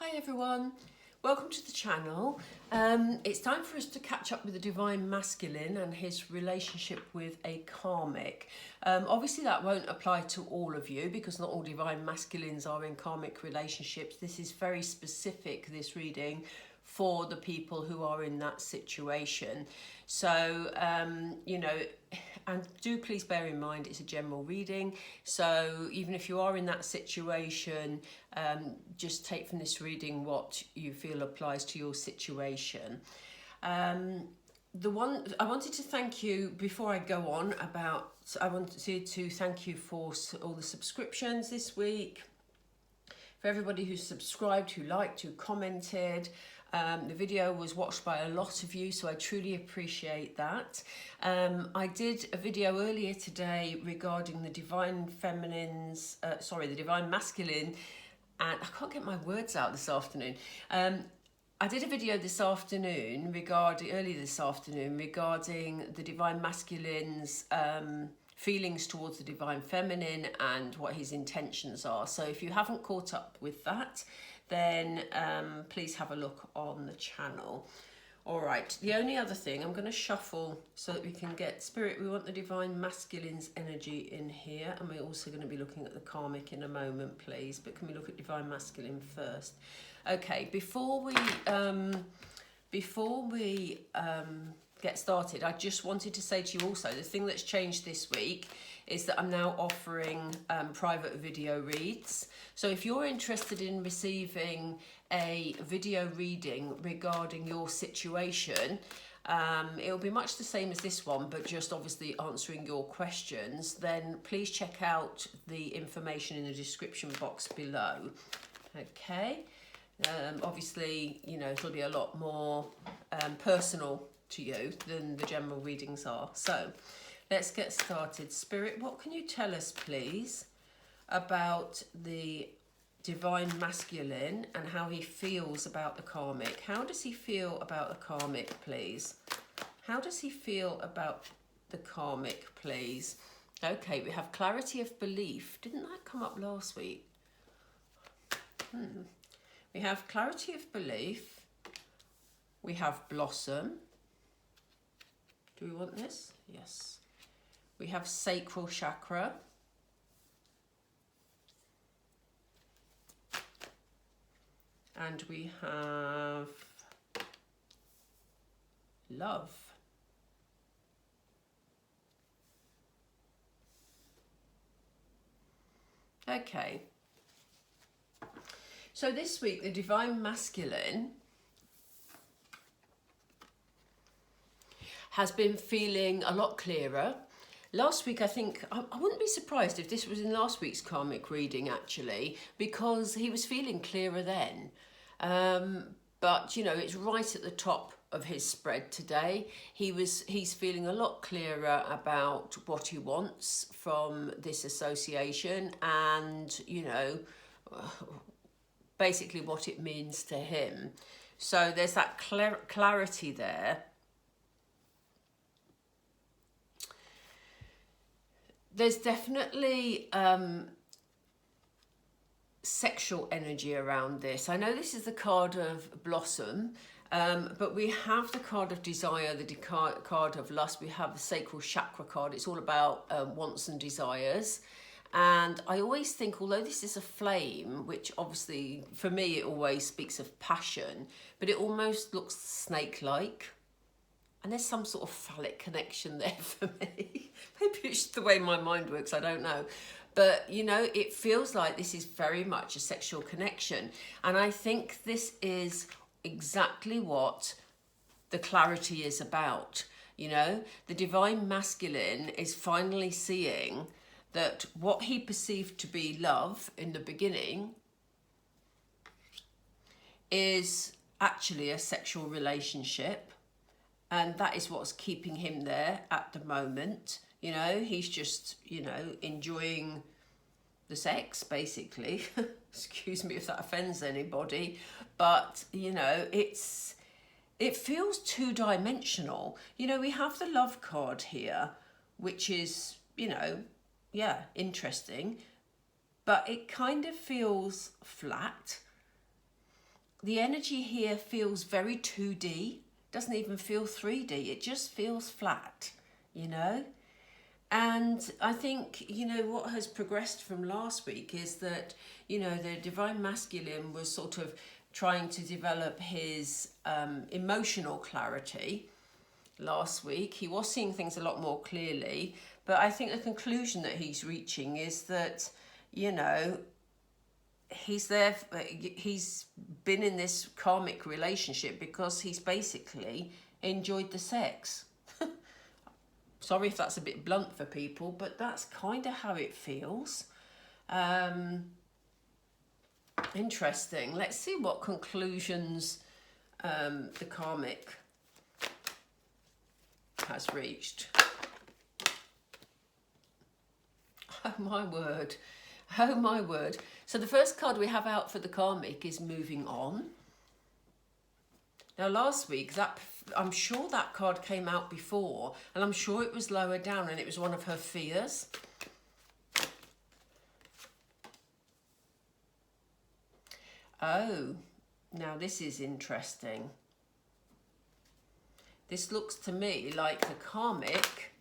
Hi everyone, welcome to the channel. It's time for us to catch up with the Divine Masculine and his relationship with a Karmic. Obviously that won't apply to all of you because not all Divine Masculines are in Karmic relationships. This is very specific, this reading, for the people who are in that situation. So, and do please bear in mind it's a general reading. So even if you are in that situation, just take from this reading what you feel applies to your situation. The one I wanted to thank you before I go on about, I wanted to thank you for all the subscriptions this week, for everybody who subscribed, who liked, who commented. The video was watched by a lot of you, so I truly appreciate that. I did a video earlier today regarding the Divine Feminines, the Divine Masculine, and I can't get my words out this afternoon. I did a video this afternoon earlier this afternoon regarding the Divine Masculine's feelings towards the Divine Feminine and what his intentions are. So if you haven't caught up with that, then please have a look on the channel. All right, the only other thing, I'm going to shuffle so that we can get Spirit. We want the Divine Masculine's energy in here, and we're also going to be looking at the Karmic in a moment, please. But can we look at Divine Masculine first? Okay, before we get started, I just wanted to say to you also, the thing that's changed this week is that I'm now offering private video reads. So if you're interested in receiving a video reading regarding your situation, it'll be much the same as this one, but just obviously answering your questions, then please check out the information in the description box below. Okay, obviously, you know, it'll be a lot more personal to you than the general readings are. So let's get started. Spirit, what can you tell us, please, about the Divine Masculine and how he feels about the Karmic? How does he feel about the Karmic, please? How does he feel about the Karmic, please? Okay, we have clarity of belief. Didn't that come up last week? We have clarity of belief. We have blossom. Do we want this? Yes. We have sacral chakra. And we have love. Okay. So this week, the Divine Masculine has been feeling a lot clearer. Last week, I think, I wouldn't be surprised if this was in last week's Karmic reading, actually, because he was feeling clearer then. But, you know, it's right at the top of his spread today. He's feeling a lot clearer about what he wants from this association and, you know, basically what it means to him. So there's that clarity there. There's definitely sexual energy around this. I know this is the card of blossom, but we have the card of desire, the card of lust. We have the sacral chakra card. It's all about wants and desires. And I always think, although this is a flame, which obviously for me it always speaks of passion, but it almost looks snake-like. And there's some sort of phallic connection there for me. Maybe it's just the way my mind works, I don't know. But, you know, it feels like this is very much a sexual connection. And I think this is exactly what the clarity is about. You know, the Divine Masculine is finally seeing that what he perceived to be love in the beginning is actually a sexual relationship. And that is what's keeping him there at the moment. You know, he's just, you know, enjoying the sex, basically. Excuse me if that offends anybody. But, you know, it feels two-dimensional. You know, we have the love card here, which is, you know, yeah, interesting. But it kind of feels flat. the energy here feels very 2D, doesn't even feel 3D, it just feels flat, you know. And I think, you know, what has progressed from last week is that, you know, the Divine Masculine was sort of trying to develop his emotional clarity last week. He was seeing things a lot more clearly, but I think the conclusion that he's reaching is that, you know, he's been in this karmic relationship because he's basically enjoyed the sex. Sorry if that's a bit blunt for people, but that's kind of how it feels. Interesting. Let's see what conclusions the karmic has reached. Oh my word. Oh my word. So the first card we have out for the karmic is moving on. Now last week, I'm sure that card came out before, and I'm sure it was lower down and it was one of her fears. Oh, now this is interesting. This looks to me like the karmic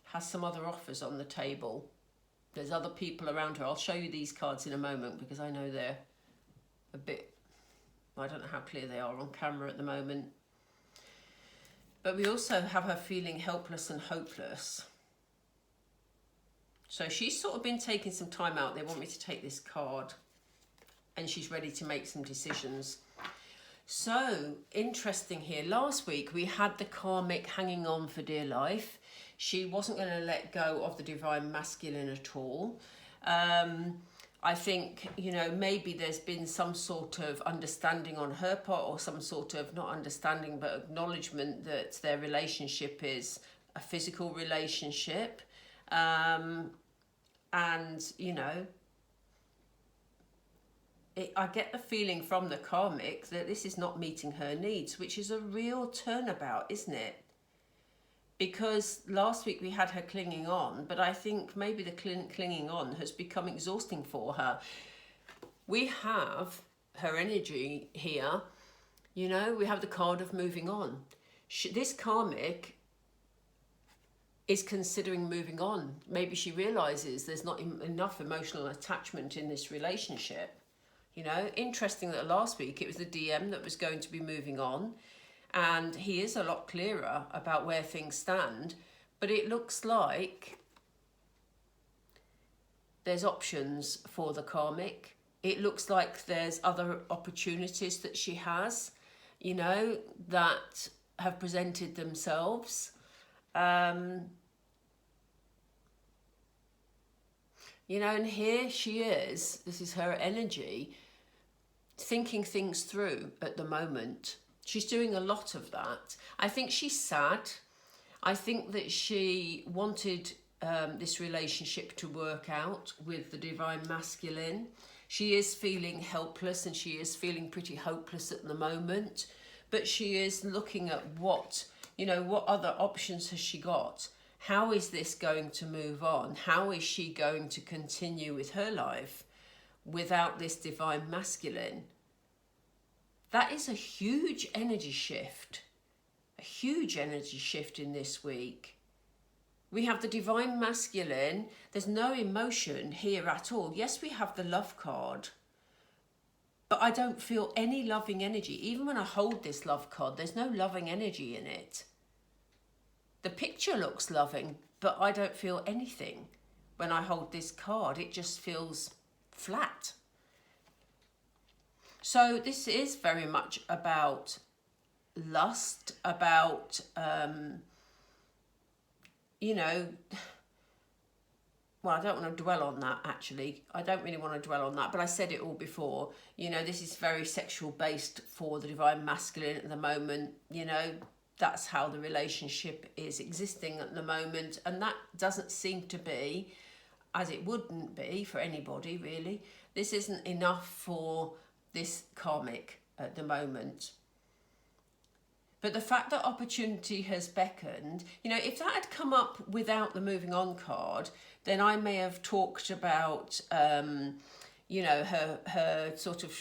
has some other offers on the table. There's other people around her. I'll show you these cards in a moment because I know they're a bit, I don't know how clear they are on camera at the moment. But we also have her feeling helpless and hopeless. So she's sort of been taking some time out. They want me to take this card, and she's ready to make some decisions. So interesting here. Last week we had the karmic hanging on for dear life. She wasn't going to let go of the Divine Masculine at all. I think, you know, maybe there's been some sort of understanding on her part, or some sort of, not understanding, but acknowledgement that their relationship is a physical relationship. And, you know, I get the feeling from the karmic that this is not meeting her needs, which is a real turnabout, isn't it? Because last week we had her clinging on, but I think maybe the clinging on has become exhausting for her. We have her energy here, you know, we have the card of moving on. This karmic is considering moving on. Maybe she realises there's not enough emotional attachment in this relationship. You know, interesting that last week it was the DM that was going to be moving on. And he is a lot clearer about where things stand. But it looks like there's options for the karmic. It looks like there's other opportunities that she has, you know, that have presented themselves. You know, and here she is, this is her energy, thinking things through at the moment. She's doing a lot of that. I think she's sad. I think that she wanted this relationship to work out with the Divine Masculine. She is feeling helpless and she is feeling pretty hopeless at the moment. But she is looking at what, you know, what other options has she got? How is this going to move on? How is she going to continue with her life without this Divine Masculine? That is a huge energy shift. A huge energy shift in this week. We have the Divine Masculine. There's no emotion here at all. Yes, we have the love card. But I don't feel any loving energy. Even when I hold this love card, there's no loving energy in it. The picture looks loving, but I don't feel anything when I hold this card. It just feels flat. So this is very much about lust, about, you know, well, I don't want to dwell on that, actually. I don't really want to dwell on that, but I said it all before. You know, this is very sexual based for the Divine Masculine at the moment. You know, that's how the relationship is existing at the moment. And that doesn't seem to be, as it wouldn't be for anybody, really. This isn't enough for this karmic at the moment. But the fact that opportunity has beckoned, you know, if that had come up without the moving on card, then I may have talked about, you know, her sort of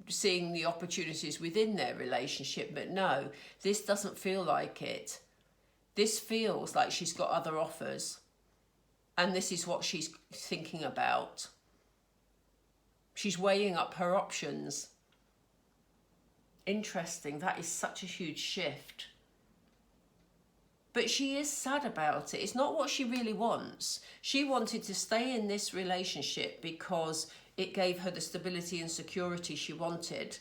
seeing the opportunities within their relationship. But no, this doesn't feel like it. This feels like she's got other offers, and this is what she's thinking about. She's weighing up her options. Interesting. That is such a huge shift. But she is sad about it. It's not what she really wants. She wanted to stay in this relationship because it gave her the stability and security she wanted.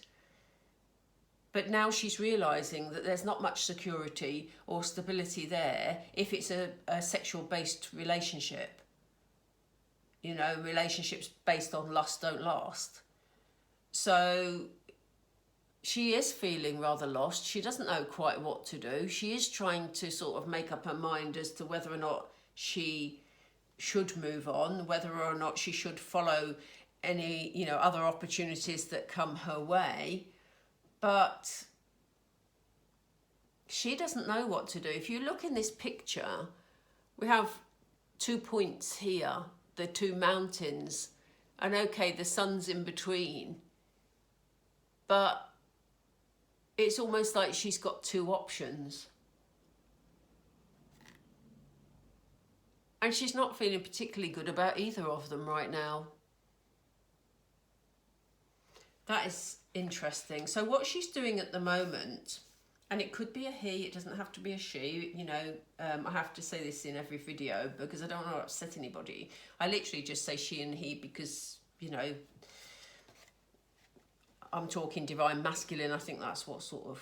But now she's realising that there's not much security or stability there if it's a sexual-based relationship. You know, relationships based on lust don't last. So she is feeling rather lost. She doesn't know quite what to do. She is trying to sort of make up her mind as to whether or not she should move on, whether or not she should follow any, you know, other opportunities that come her way. But she doesn't know what to do. If you look in this picture, we have 2 points here, the 2 mountains, and okay, the sun's in between, but it's almost like she's got 2 options. And she's not feeling particularly good about either of them right now. That is interesting. So what she's doing at the moment, and it could be a he, it doesn't have to be a she, you know, I have to say this in every video because I don't want to upset anybody. I literally just say she and he because, you know, I'm talking divine masculine. I think that's what sort of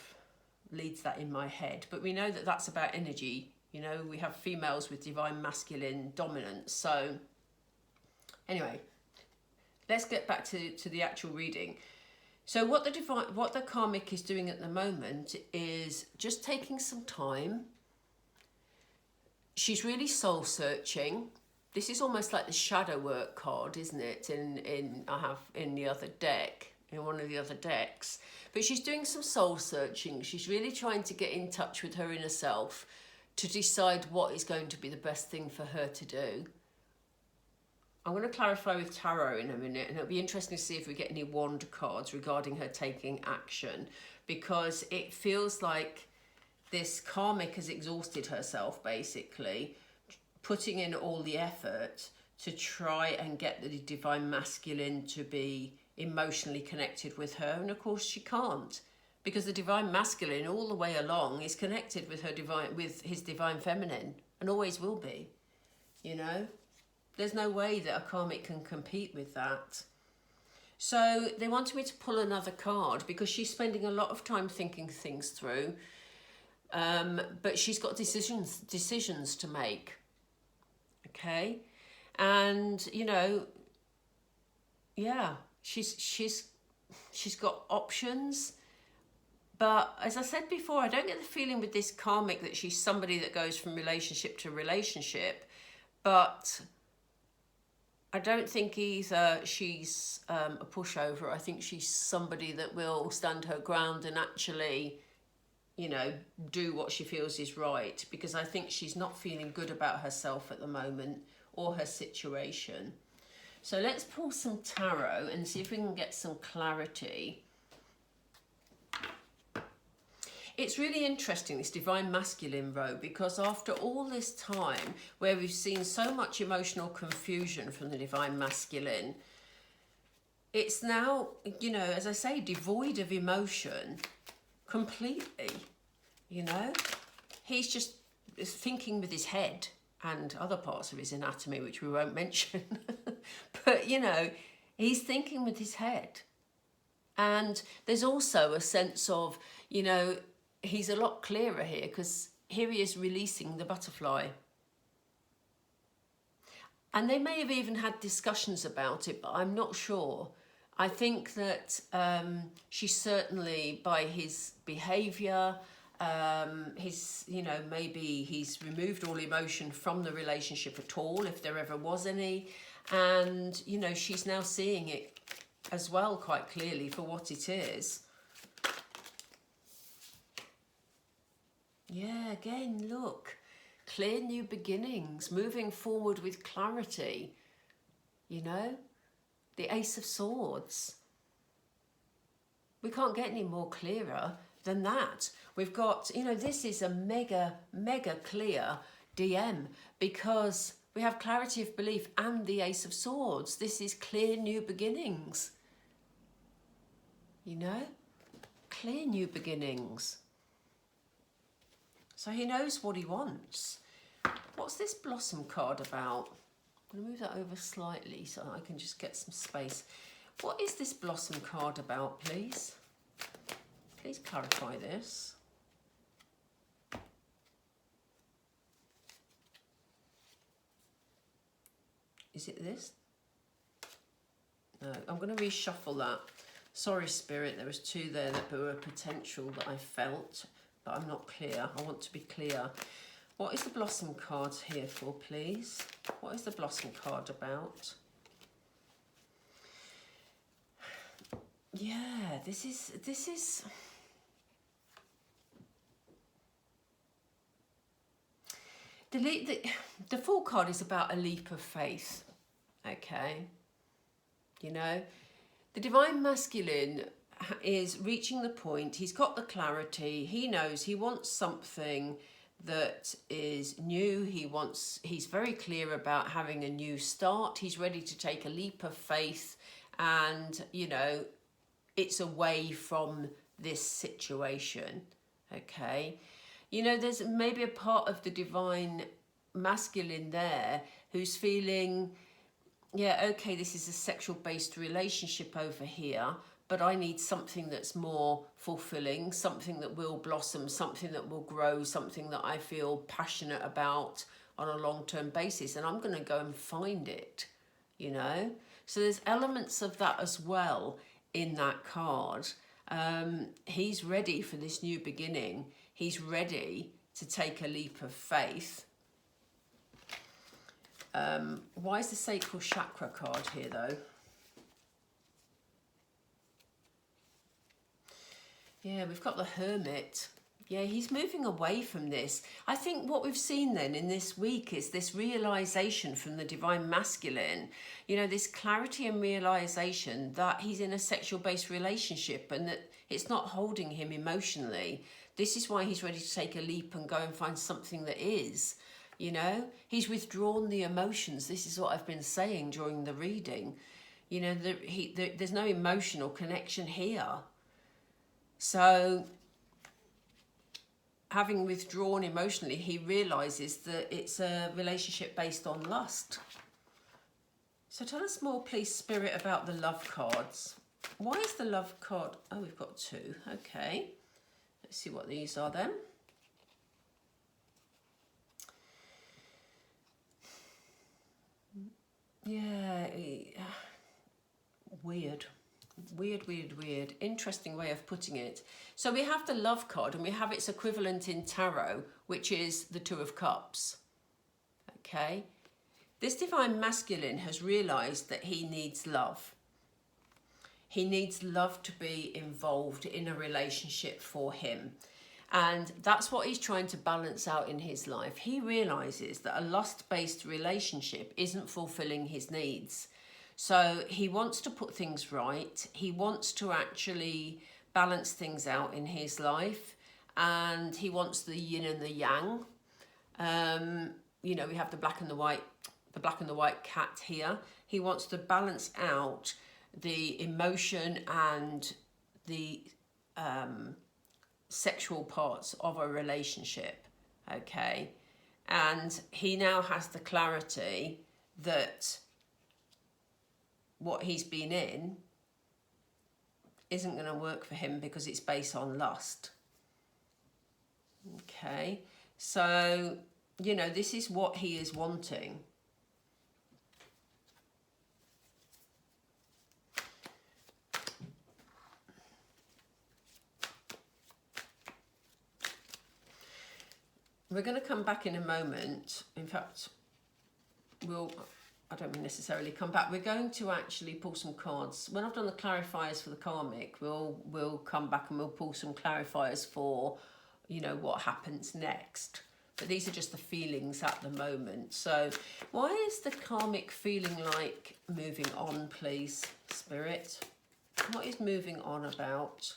leads that in my head. But we know that that's about energy. You know, we have females with divine masculine dominance. So anyway, let's get back to the actual reading. So what the karmic is doing at the moment is just taking some time. She's really soul searching. This is almost like the shadow work card, isn't it? I have in the other deck, in one of the other decks. But she's doing some soul searching. She's really trying to get in touch with her inner self to decide what is going to be the best thing for her to do. I'm going to clarify with tarot in a minute, and it'll be interesting to see if we get any wand cards regarding her taking action, because it feels like this karmic has exhausted herself, basically, putting in all the effort to try and get the divine masculine to be emotionally connected with her, and of course she can't, because the divine masculine all the way along is connected with his divine feminine, and always will be, you know. There's no way that a karmic can compete with that. So they wanted me to pull another card because she's spending a lot of time thinking things through, but she's got decisions to make. Okay, and you know, yeah, she's got options. But as I said before, I don't get the feeling with this karmic that she's somebody that goes from relationship to relationship, but I don't think either she's a pushover. I think she's somebody that will stand her ground and actually, you know, do what she feels is right, because I think she's not feeling good about herself at the moment or her situation. So let's pull some tarot and see if we can get some clarity. It's really interesting, this divine masculine row, because after all this time where we've seen so much emotional confusion from the divine masculine, it's now, you know, as I say, devoid of emotion completely, you know. He's just thinking with his head and other parts of his anatomy, which we won't mention. But, you know, he's thinking with his head. And there's also a sense of, you know, he's a lot clearer here, because here he is releasing the butterfly. And they may have even had discussions about it, but I'm not sure. I think that she certainly, by his behaviour, you know, maybe he's removed all emotion from the relationship at all, if there ever was any. And, you know, she's now seeing it as well quite clearly for what it is. Yeah, again, look, clear new beginnings, moving forward with clarity, you know, The Ace of Swords. We can't get any more clearer than that. We've got, you know, this is a mega, mega clear DM because we have clarity of belief and the Ace of Swords. This is clear new beginnings. You know? Clear new beginnings. So he knows what he wants. What's this Blossom card about? I'm going to move that over slightly so I can just get some space. What is this Blossom card about, please? Please clarify this. Is it this? No, I'm going to reshuffle that. Sorry, Spirit, there was two there that were a potential that I felt, but I'm not clear. I want to be clear. What is the Blossom card here for, please? What is the Blossom card about? Yeah, this is the Fool card is about a leap of faith. Okay, you know, the Divine Masculine is reaching the point. He's got the clarity. He knows he wants something that is new. He's very clear about having a new start. He's ready to take a leap of faith, and you know, it's away from this situation. Okay, you know, there's maybe a part of the Divine Masculine there who's feeling, yeah, okay, this is a sexual based relationship over here, but I need something that's more fulfilling, something that will blossom, something that will grow, something that I feel passionate about on a long-term basis, and I'm going to go and find it, you know? So there's elements of that as well in that card. He's ready for this new beginning. He's ready to take a leap of faith. Why is the Sacral Chakra card here, though? Yeah, we've got the Hermit. Yeah, he's moving away from this. I think what we've seen then in this week is this realization from the Divine Masculine, you know, this clarity and realization that he's in a sexual-based relationship and that it's not holding him emotionally. This is why he's ready to take a leap and go and find something that is, you know. He's withdrawn the emotions. This is what I've been saying during the reading. You know, there's no emotional connection here. So, having withdrawn emotionally, he realises that it's a relationship based on lust. So tell us more, please, Spirit, about the love cards. Why is the love card? Oh, we've got two. Okay. Let's see what these are then. Yeah. Weird. Weird. Interesting way of putting it. So we have the love card and we have its equivalent in tarot, which is the Two of Cups. Okay. This Divine Masculine has realised that he needs love. He needs love to be involved in a relationship for him. And that's what he's trying to balance out in his life. He realises that a lust-based relationship isn't fulfilling his needs. So he wants to put things right. He wants to actually balance things out in his life. And he wants the yin and the yang. You know, we have the black and the white cat here. He wants to balance out the emotion and the sexual parts of a relationship. Okay. And he now has the clarity that what he's been in isn't going to work for him because it's based on lust. Okay, so, you know, this is what he is wanting. We're going to come back in a moment. In fact, I don't mean necessarily come back. We're going to actually pull some cards. When I've done the clarifiers for the Karmic, we'll come back and we'll pull some clarifiers for, you know, what happens next. But these are just the feelings at the moment. So why is the karmic feeling like moving on, please, Spirit? What is moving on about?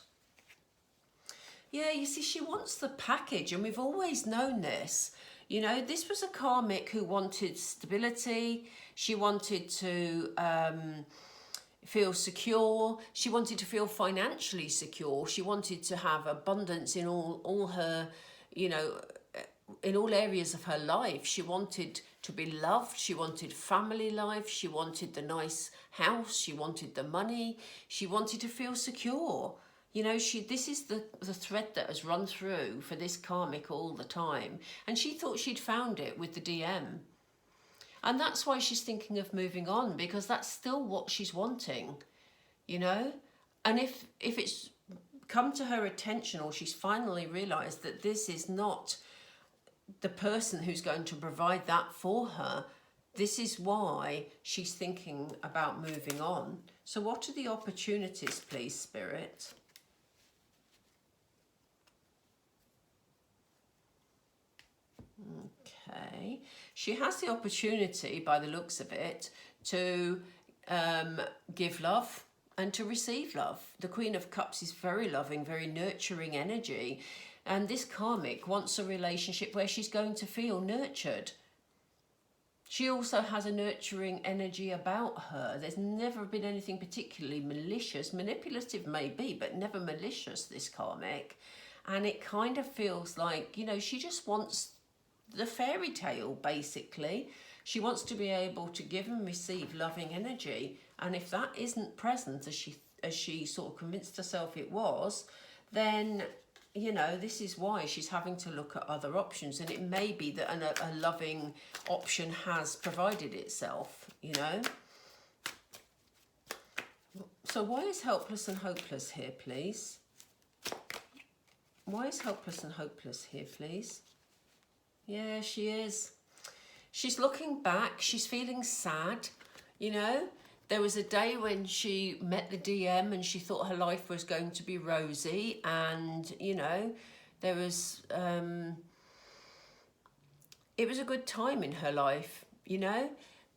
Yeah, you see, she wants the package, and we've always known this. You know, this was a karmic who wanted stability. She wanted to feel secure. She wanted to feel financially secure. She wanted to have abundance in all her, you know, in all areas of her life. She wanted to be loved. She wanted family life. She wanted the nice house. She wanted the money. She wanted to feel secure. You know, this is the thread that has run through for this karmic all the time. And she thought she'd found it with the DM. And that's why she's thinking of moving on, because that's still what she's wanting, you know? And if it's come to her attention, or she's finally realised that this is not the person who's going to provide that for her, this is why she's thinking about moving on. So what are the opportunities, please, Spirit? Okay, she has the opportunity, by the looks of it, to give love and to receive love. The Queen of Cups is very loving, very nurturing energy. And this karmic wants a relationship where she's going to feel nurtured. She also has a nurturing energy about her. There's never been anything particularly malicious. Manipulative maybe, but never malicious, this karmic. And it kind of feels like, you know, she just wants the fairy tale, basically. She wants to be able to give and receive loving energy. And if that isn't present, as she sort of convinced herself it was, then, you know, this is why she's having to look at other options. And it may be that a loving option has provided itself, you know. So why is helpless and hopeless here, please? Why is helpless and hopeless here, please? Yeah, she is. She's looking back. She's feeling sad, you know. There was a day when she met the DM and she thought her life was going to be rosy, and, you know, there was, it was a good time in her life, you know.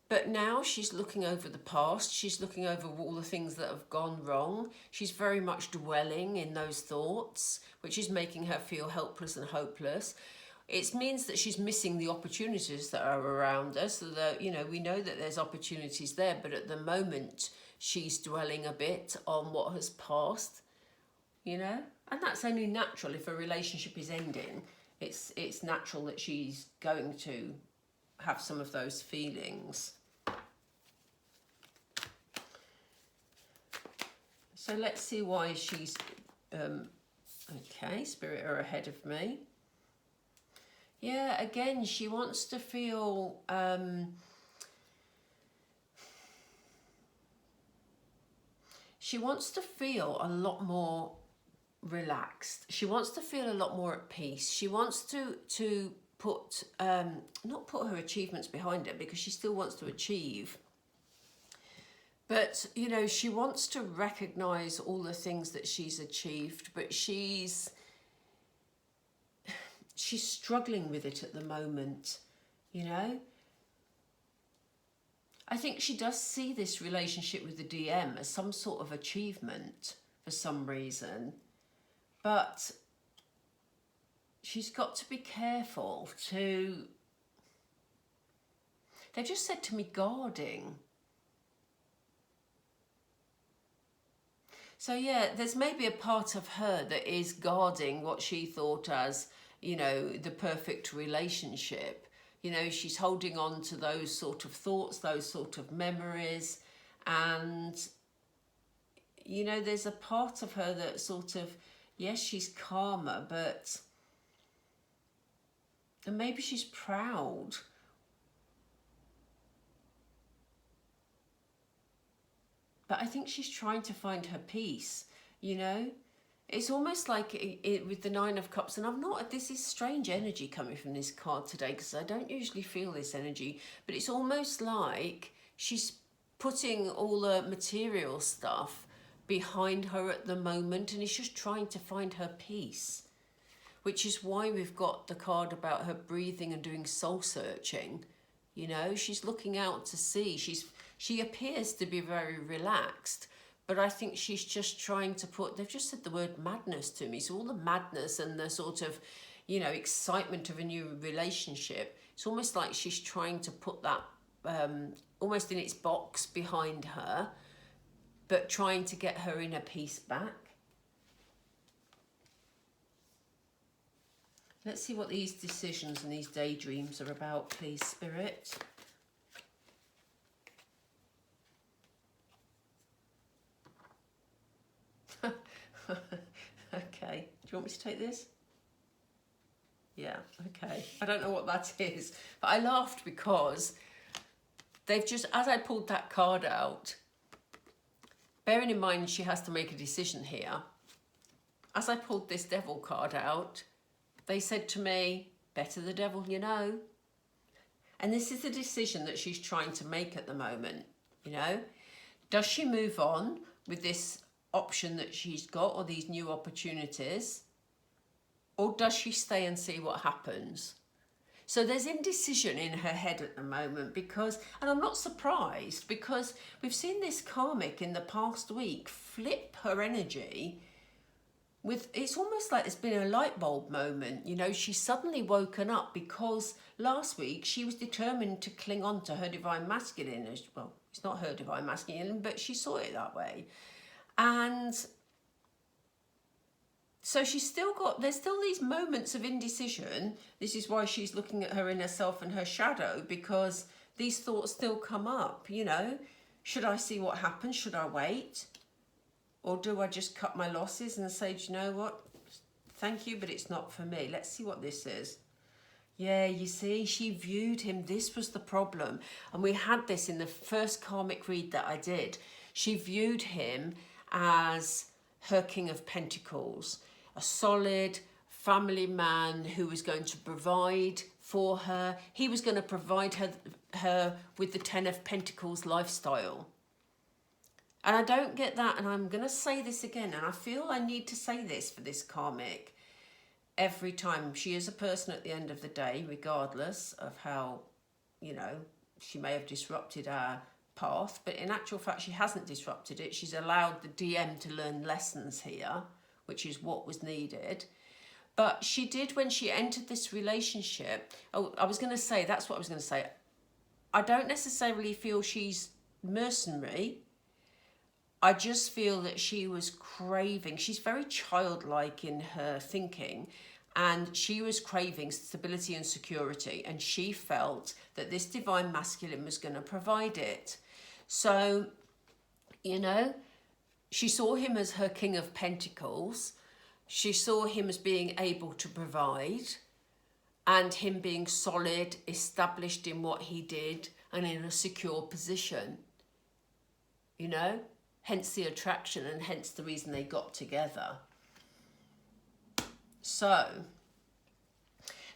But now she's looking over the past. She's looking over all the things that have gone wrong. She's very much dwelling in those thoughts, which is making her feel helpless and hopeless. It means that she's missing the opportunities that are around her. So that, you know, we know that there's opportunities there, but at the moment she's dwelling a bit on what has passed, you know. And that's only natural. If a relationship is ending, it's natural that she's going to have some of those feelings. So let's see why she's okay, Spirit are ahead of me. Yeah, again, she wants to feel she wants to feel a lot more relaxed. She wants to feel a lot more at peace. She wants to put not put her achievements behind her, because she still wants to achieve. But, you know, she wants to recognize all the things that she's achieved, but she's struggling with it at the moment, you know. I think she does see this relationship with the DM as some sort of achievement for some reason, but she's got to be careful to, they've just said to me, guarding. So yeah, there's maybe a part of her that is guarding what she thought as, you know, the perfect relationship. You know, she's holding on to those sort of thoughts, those sort of memories. And, you know, there's a part of her that sort of, yes, she's calmer, but and maybe she's proud. But I think she's trying to find her peace, you know. It's almost like with the Nine of Cups, and this is strange energy coming from this card today, because I don't usually feel this energy, but it's almost like she's putting all the material stuff behind her at the moment, and is just trying to find her peace. which is why we've got the card about her breathing and doing soul searching. You know, she's looking out to sea. She appears to be very relaxed, but I think she's just trying to put, they've just said the word madness to me. So all the madness and the sort of, you know, excitement of a new relationship, it's almost like she's trying to put that almost in its box behind her, but trying to get her inner peace back. Let's see what these decisions and these daydreams are about, please, Spirit. Okay, do you want me to take this? Yeah, okay. I don't know what that is, but I laughed because they've just, as I pulled that card out, bearing in mind she has to make a decision here, as I pulled this devil card out, they said to me, better the devil you know. And this is the decision that she's trying to make at the moment, you know. Does she move on with this option that she's got or these new opportunities? Or does she stay and see what happens? So there's indecision in her head at the moment because, and I'm not surprised because we've seen this karmic in the past week flip her energy with, it's almost like there's been a light bulb moment. You know, she's suddenly woken up because last week she was determined to cling on to her divine masculine. Well, it's not her divine masculine, but she saw it that way. And so she's still got, there's still these moments of indecision. This is why she's looking at her inner self and her shadow, because these thoughts still come up, you know. Should I see what happens? Should I wait? Or do I just cut my losses and say, do you know what? Thank you, but it's not for me. Let's see what this is. Yeah, you see, she viewed him. This was the problem. And we had this in the first karmic read that I did. She viewed him as her King of Pentacles, a solid family man who was going to provide for her. He was going to provide her with the 10 of Pentacles lifestyle. And I don't get that, and I'm going to say this again, and I feel I need to say this for this karmic every time. She is a person at the end of the day, regardless of how, you know, she may have disrupted our path, but in actual fact she hasn't disrupted it. She's allowed the DM to learn lessons here, which is what was needed. But she did, when she entered this relationship, oh, I was going to say, that's what I was going to say. I don't necessarily feel she's mercenary. I just feel that she was craving, she's very childlike in her thinking, and she was craving stability and security, and she felt that this divine masculine was going to provide it. So, you know, she saw him as her King of Pentacles. She saw him as being able to provide, and him being solid, established in what he did, and in a secure position, you know. Hence the attraction, and hence the reason they got together. So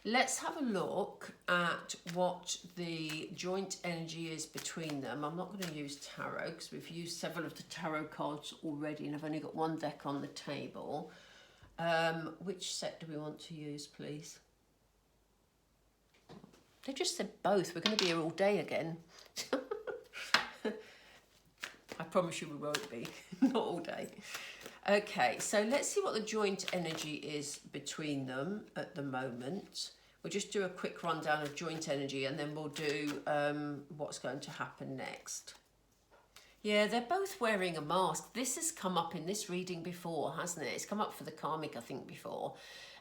let's have a look at what the joint energy is between them. I'm not going to use tarot because we've used several of the tarot cards already and I've only got one deck on the table. Which set do we want to use, please? They just said both. We're going to be here all day again. I promise you we won't be, not all day. Okay, so let's see what the joint energy is between them at the moment. We'll just do a quick rundown of joint energy and then we'll do what's going to happen next. Yeah, they're both wearing a mask. This has come up in this reading before, hasn't it? It's come up for the karmic, I think, before.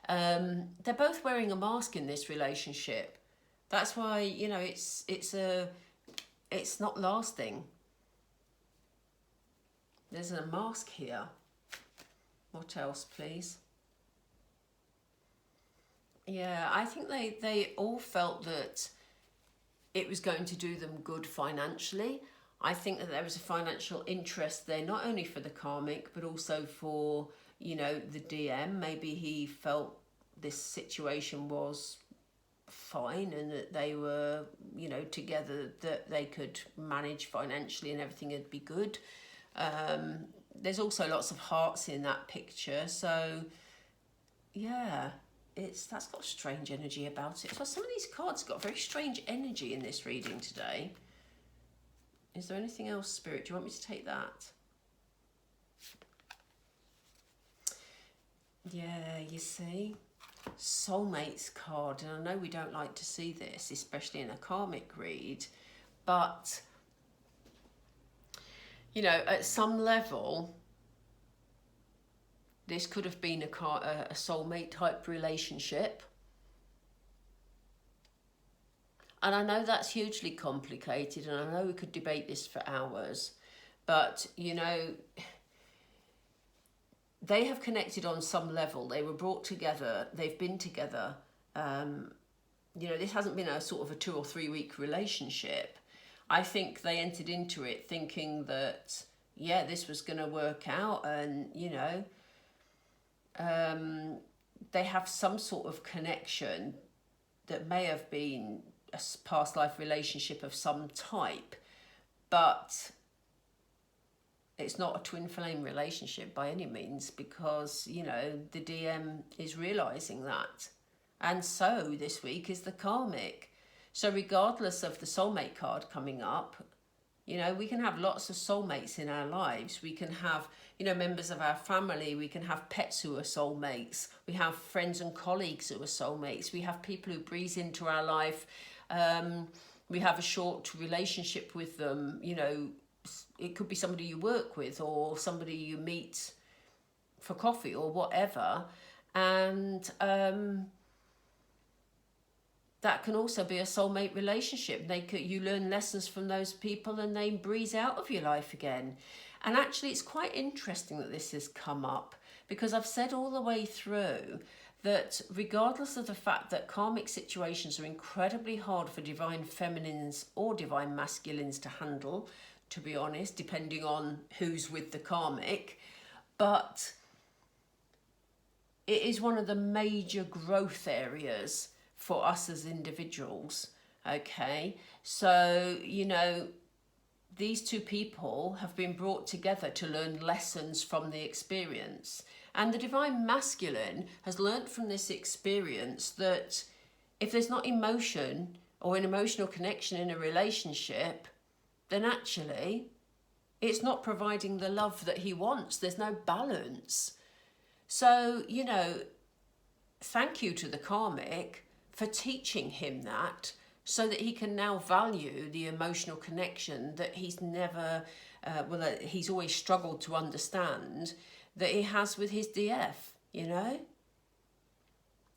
They're both wearing a mask in this relationship. That's why, you know, it's not lasting. There's a mask here. What else, please? Yeah, I think they all felt that it was going to do them good financially. I think that there was a financial interest there, not only for the karmic, but also for, you know, the DM. Maybe he felt this situation was fine and that they were, you know, together, that they could manage financially and everything would be good. There's also lots of hearts in that picture, so yeah, that's got strange energy about it. So some of these cards got very strange energy in this reading today. Is there anything else, Spirit? Do you want me to take that? Yeah, you see, soulmates card, and I know we don't like to see this, especially in a karmic read, but you know, at some level, this could have been a soulmate type relationship. And I know that's hugely complicated, and I know we could debate this for hours, but you know, they have connected on some level. They were brought together, they've been together. You know, this hasn't been a sort of a 2 or 3 week relationship. I think they entered into it thinking that, yeah, this was going to work out, and you know, they have some sort of connection that may have been a past life relationship of some type, but it's not a twin flame relationship by any means, because you know the DM is realizing that, and so this week is the karmic. So regardless of the soulmate card coming up, you know, we can have lots of soulmates in our lives. We can have, you know, members of our family. We can have pets who are soulmates. We have friends and colleagues who are soulmates. We have people who breeze into our life. We have a short relationship with them. You know, it could be somebody you work with or somebody you meet for coffee or whatever. And that can also be a soulmate relationship. You learn lessons from those people and they breeze out of your life again. And actually, it's quite interesting that this has come up, because I've said all the way through that regardless of the fact that karmic situations are incredibly hard for divine feminines or divine masculines to handle, to be honest, depending on who's with the karmic, but it is one of the major growth areas for us as individuals. Okay, so you know, these two people have been brought together to learn lessons from the experience, and the divine masculine has learnt from this experience that if there's not emotion or an emotional connection in a relationship, then actually it's not providing the love that he wants. There's no balance. So you know, thank you to the karmic for teaching him that, so that he can now value the emotional connection that he's never, that he's always struggled to understand, that he has with his DF, you know?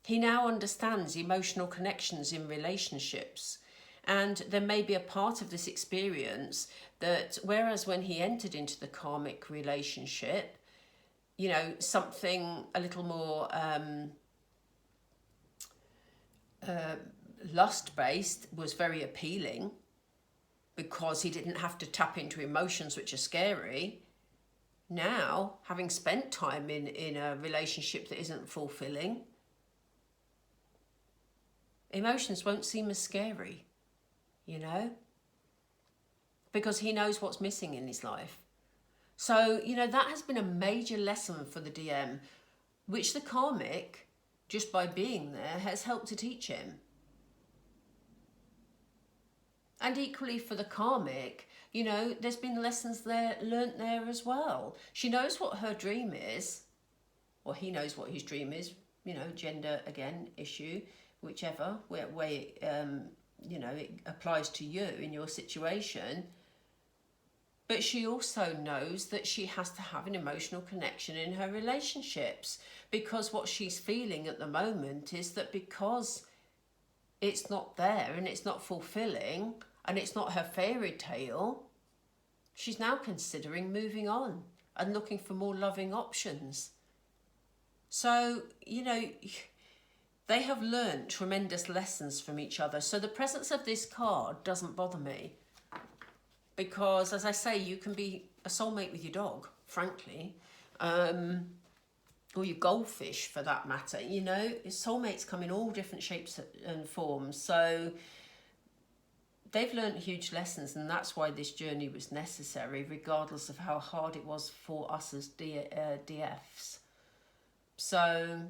He now understands emotional connections in relationships. And there may be a part of this experience that, whereas when he entered into the karmic relationship, you know, something a little more lust-based was very appealing, because he didn't have to tap into emotions which are scary. Now, having spent time in a relationship that isn't fulfilling, emotions won't seem as scary, you know, because he knows what's missing in his life. So, you know, that has been a major lesson for the DM, which the karmic, just by being there, has helped to teach him. And equally for the karmic, you know, there's been lessons there learnt there as well. She knows what her dream is, or he knows what his dream is, you know, gender, again, issue, whichever way, you know, it applies to you in your situation. But she also knows that she has to have an emotional connection in her relationships, because what she's feeling at the moment is that because it's not there and it's not fulfilling and it's not her fairy tale, she's now considering moving on and looking for more loving options. So, you know, they have learned tremendous lessons from each other. So the presence of this card doesn't bother me, because, as I say, you can be a soulmate with your dog, frankly, or your goldfish for that matter. You know, soulmates come in all different shapes and forms. So they've learned huge lessons, and that's why this journey was necessary, regardless of how hard it was for us as DFs. So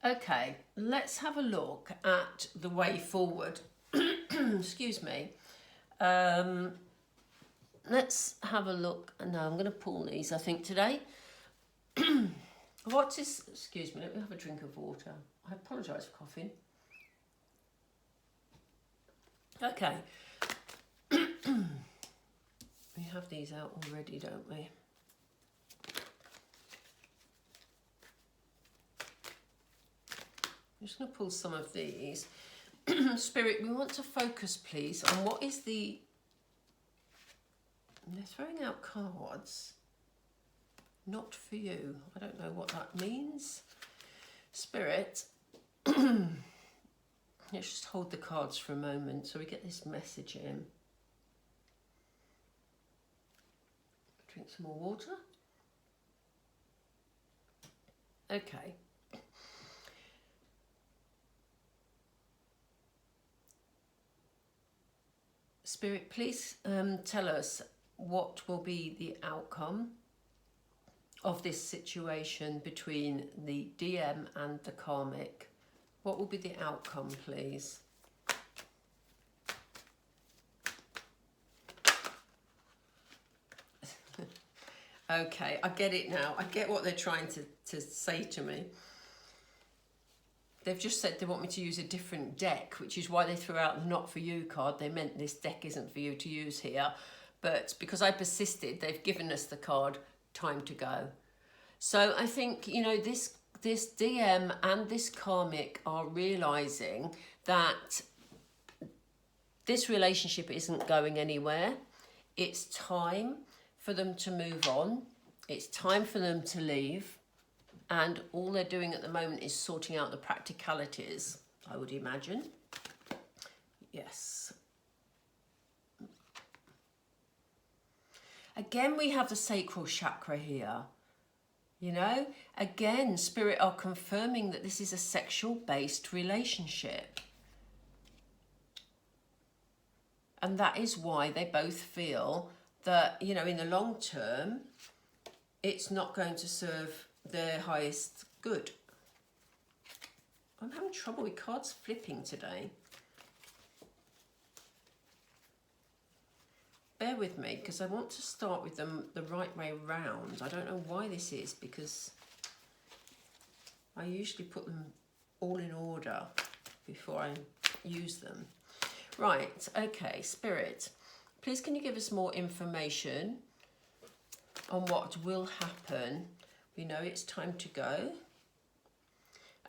Okay, let's have a look at the way forward. Excuse me. Let's have a look. No, I'm going to pull these, I think, today. What is... Excuse me, let me have a drink of water. I apologise for coughing. Okay. We have these out already, don't we? I'm just going to pull some of these. Spirit, we want to focus, please, on what is the... They're throwing out cards. Not for you. I don't know what that means. Spirit, let's just hold the cards for a moment so we get this message in. Drink some more water. Okay. Spirit, please tell us what will be the outcome of this situation between the DM and the Karmic. What will be the outcome, please? Okay, I get it now. I get what they're trying to say to me. They've just said they want me to use a different deck, which is why they threw out the not for you card. They meant this deck isn't for you to use here. But because I persisted, they've given us the card time to go. So I think, you know, this DM and this Karmic are realising that this relationship isn't going anywhere. It's time for them to move on. It's time for them to leave. And all they're doing at the moment is sorting out the practicalities, I would imagine. Yes. Again, we have the sacral chakra here. You know, again, Spirit are confirming that this is a sexual-based relationship. And that is why they both feel that, you know, in the long term, it's not going to serve their highest good. I'm having trouble with cards flipping today. Bear with me, because I want to start with them the right way round. I don't know why this is, because I usually put them all in order before I use them. Right, okay, Spirit, please can you give us more information on what will happen? We know it's time to go.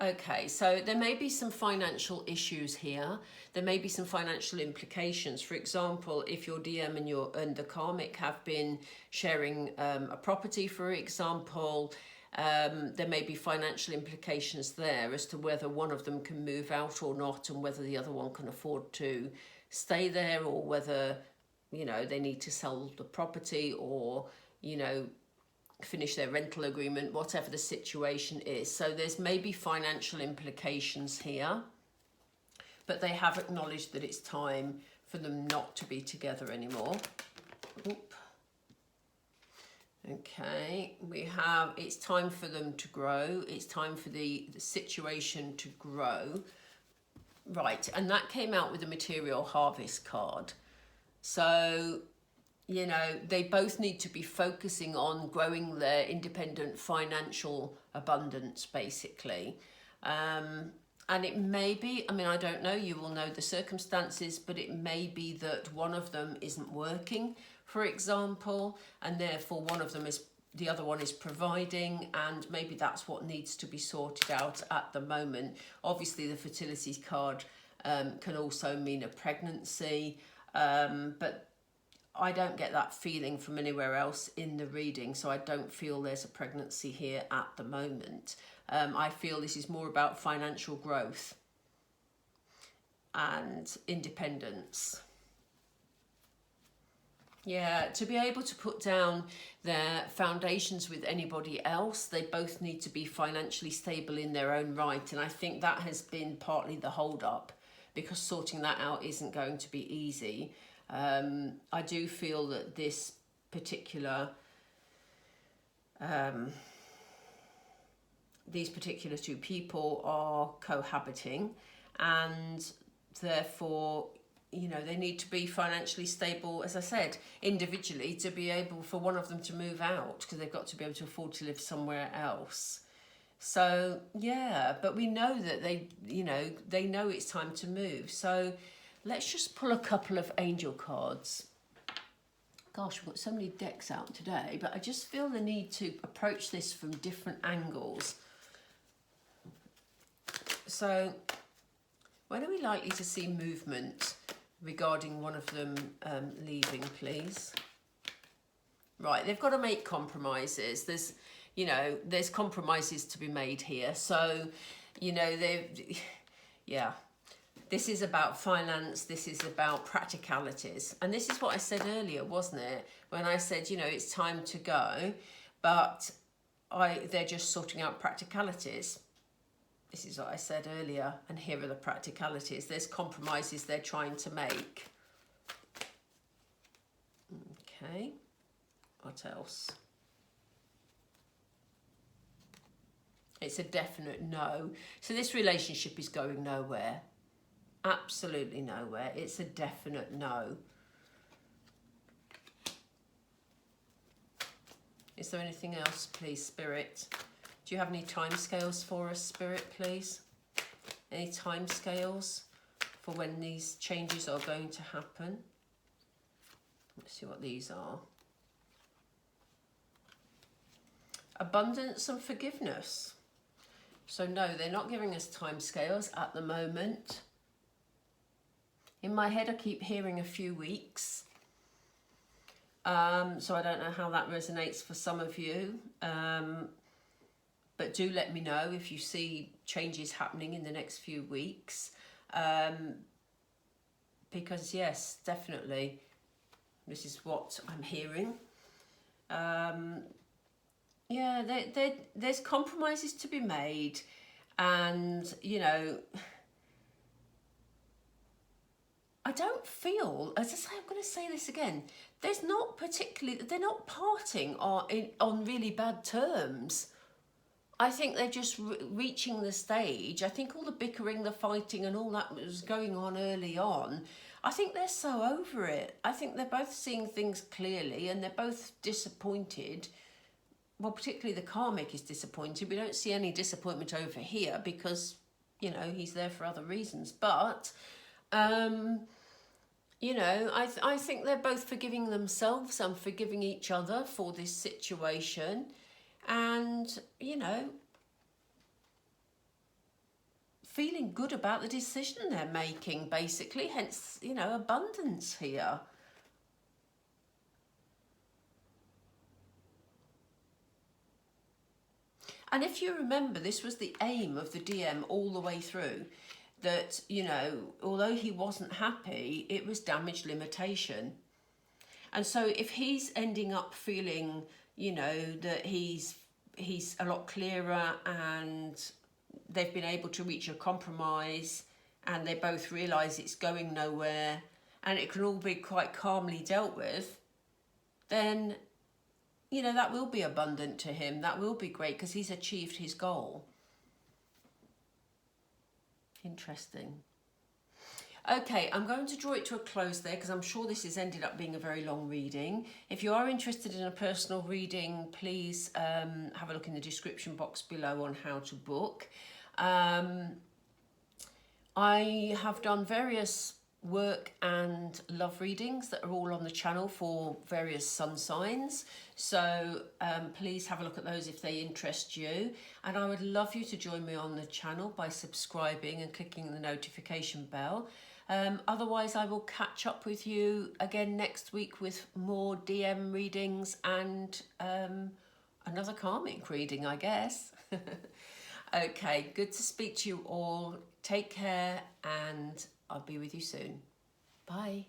Okay, so there may be some financial issues here. There may be some financial implications. For example, if your DM and the Karmic have been sharing a property, for example, there may be financial implications there as to whether one of them can move out or not, and whether the other one can afford to stay there, or whether, you know, they need to sell the property, or, you know, finish their rental agreement, whatever the situation is. So there's maybe financial implications here, but they have acknowledged that it's time for them not to be together anymore. Oop. Okay, we have, it's time for them to grow. It's time for the situation to grow. Right, and that came out with the material harvest card. So, you know, they both need to be focusing on growing their independent financial abundance, basically. And it may be, I mean, I don't know, you will know the circumstances, but it may be that one of them isn't working, for example, and therefore the other one is providing, and maybe that's what needs to be sorted out at the moment. Obviously, the fertility card can also mean a pregnancy, but I don't get that feeling from anywhere else in the reading, so I don't feel there's a pregnancy here at the moment. I feel this is more about financial growth and independence. Yeah, to be able to put down their foundations with anybody else, they both need to be financially stable in their own right, and I think that has been partly the hold-up, because sorting that out isn't going to be easy. I do feel that this particular these particular two people are cohabiting, and therefore, you know, they need to be financially stable, as I said, individually, to be able for one of them to move out, because they've got to be able to afford to live somewhere else. So yeah, but we know that they, you know, they know it's time to move. So let's just pull a couple of angel cards. Gosh, we've got so many decks out today, but I just feel the need to approach this from different angles. So when are we likely to see movement regarding one of them leaving, please? Right, they've got to make compromises. There's, you know, there's compromises to be made here. So, you know, yeah. This is about finance, this is about practicalities. And this is what I said earlier, wasn't it? When I said, you know, it's time to go, but they're just sorting out practicalities. This is what I said earlier, and here are the practicalities. There's compromises they're trying to make. Okay, what else? It's a definite no. So this relationship is going nowhere. Absolutely nowhere. It's a definite no. Is there anything else, please, Spirit? Do you have any timescales for us, Spirit, please? Any timescales for when these changes are going to happen? Let's see what these are. Abundance and forgiveness. So no, they're not giving us timescales at the moment. In my head, I keep hearing a few weeks. So I don't know how that resonates for some of you. But do let me know if you see changes happening in the next few weeks. Because yes, definitely, this is what I'm hearing. Yeah, there's compromises to be made. And, you know, I don't feel, as I say, I'm going to say this again, they're not parting on really bad terms. I think they're just reaching the stage. I think all the bickering, the fighting and all that was going on early on, I think they're so over it. I think they're both seeing things clearly and they're both disappointed. Well, particularly the Karmic is disappointed. We don't see any disappointment over here because, you know, he's there for other reasons. But you know, I think they're both forgiving themselves and forgiving each other for this situation. And, you know, feeling good about the decision they're making, basically. Hence, you know, abundance here. And if you remember, this was the aim of the DM all the way through. That, you know, although he wasn't happy, it was damage limitation. And so if he's ending up feeling, you know, that he's a lot clearer and they've been able to reach a compromise and they both realise it's going nowhere and it can all be quite calmly dealt with, then, you know, that will be abundant to him. That will be great because he's achieved his goal. Interesting. Okay, I'm going to draw it to a close there because I'm sure this has ended up being a very long reading. If you are interested in a personal reading, please have a look in the description box below on how to book. I have done various work and love readings that are all on the channel for various sun signs, so please have a look at those if they interest you, and I would love you to join me on the channel by subscribing and clicking the notification bell. Otherwise I will catch up with you again next week with more DM readings and another Karmic reading, I guess. Okay, good to speak to you all. Take care and I'll be with you soon. Bye.